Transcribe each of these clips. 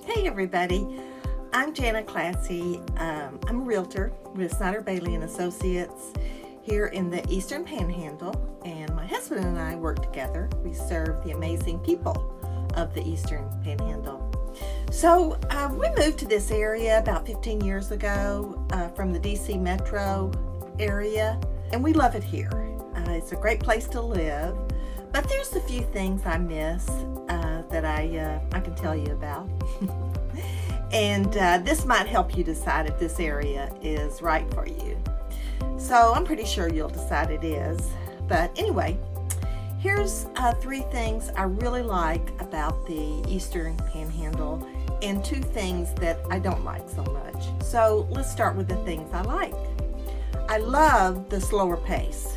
Hey everybody, I'm Jana Classy. I'm a realtor with Snyder Bailey and Associates here in the Eastern Panhandle, and my husband and I work together. We serve the amazing people of the Eastern Panhandle. So we moved to this area about 15 years ago from the DC metro area, and we love it here. It's a great place to live, but there's a few things I miss that I can tell you about. And this might help you decide if this area is right for you. So I'm pretty sure you'll decide it is. But anyway, here's 3 things I really like about the Eastern Panhandle and 2 things that I don't like so much. So let's start with the things I like. I love the slower pace.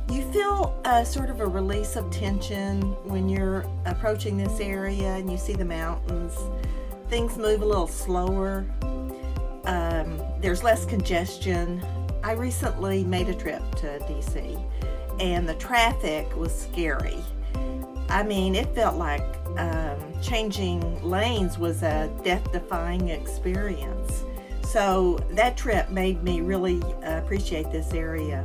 You feel sort of a release of tension when you're approaching this area and you see the mountains. Things move a little slower. There's less congestion. I recently made a trip to DC and the traffic was scary. I mean, it felt like changing lanes was a death-defying experience. So that trip made me really appreciate this area.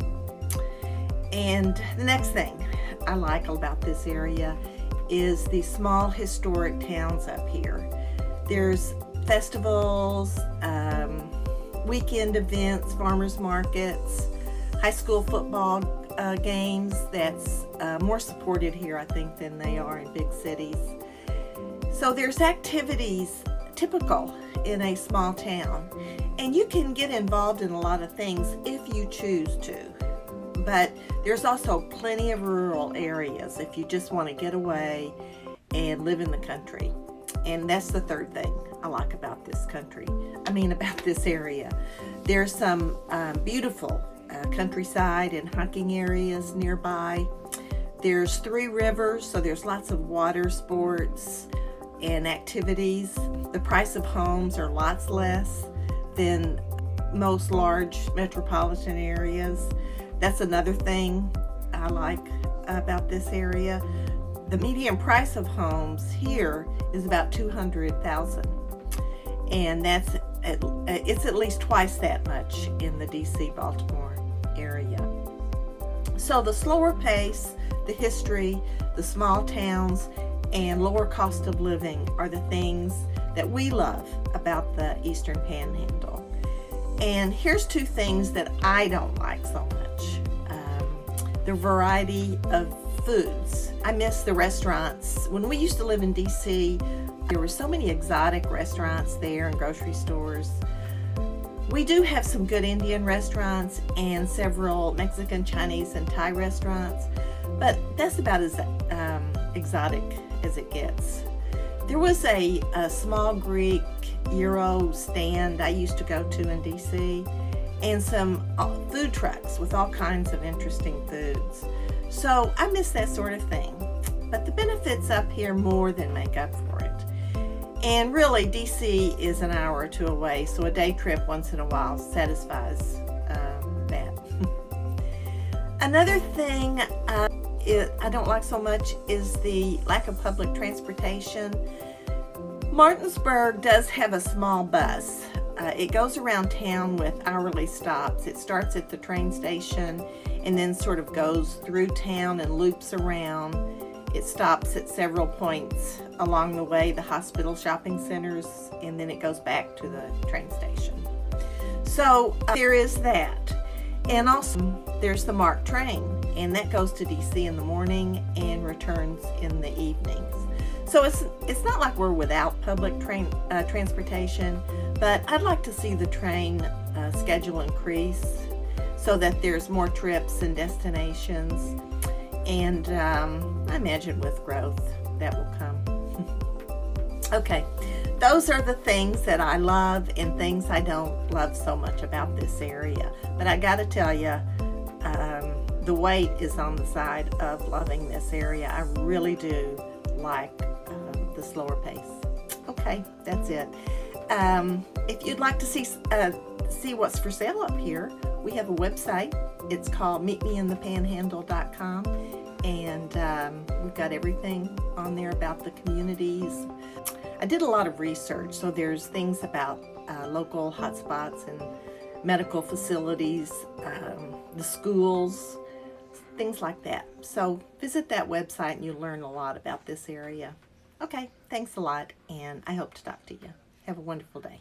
And the next thing I like about this area is the small historic towns up here. There's festivals, weekend events, farmers markets, high school football games that's more supported here, I think, than they are in big cities. So there's activities typical in a small town, and you can get involved in a lot of things if you choose to. But there's also plenty of rural areas if you just want to get away and live in the country. And that's the third thing I like about this about this area. There's some beautiful countryside and hiking areas nearby. There's 3 rivers, so there's lots of water sports and activities. The price of homes are lots less than most large metropolitan areas. That's another thing I like about this area. The median price of homes here is about $200,000, and it's at least twice that much in the DC-Baltimore area. So the slower pace, the history, the small towns, and lower cost of living are the things that we love about the Eastern Panhandle. And here's 2 things that I don't like so much. The variety of foods. I miss the restaurants. When we used to live in DC, there were so many exotic restaurants there and grocery stores. We do have some good Indian restaurants and several Mexican, Chinese, and Thai restaurants, but that's about as exotic as it gets. There was a small Greek Euro stand I used to go to in DC, and some food trucks with all kinds of interesting foods. So I miss that sort of thing. But the benefits up here more than make up for it. And really, DC is an hour or 2 away, so a day trip once in a while satisfies that. Another thing I don't like so much is the lack of public transportation. Martinsburg does have a small bus. It goes around town with hourly stops. It starts at the train station and then sort of goes through town and loops around. It stops at several points along the way, the hospital, shopping centers, and then it goes back to the train station. So there is that. And also there's the MARC train, and that goes to DC in the morning and returns in the evenings. So it's not like we're without public transportation, but I'd like to see the train schedule increase so that there's more trips and destinations. And I imagine with growth that will come. Okay, those are the things that I love and things I don't love so much about this area. But I gotta tell you, the weight is on the side of loving this area. I really do like the slower pace. Okay, that's it. If you'd like to see what's for sale up here, we have a website. It's called meetmeinthepanhandle.com, and we've got everything on there about the communities. I I did a lot of research, so there's things about local hotspots and medical facilities, the schools, things like that. So visit that website and you'll learn a lot about this area. Okay, thanks a lot, and I hope to talk to you. Have a wonderful day.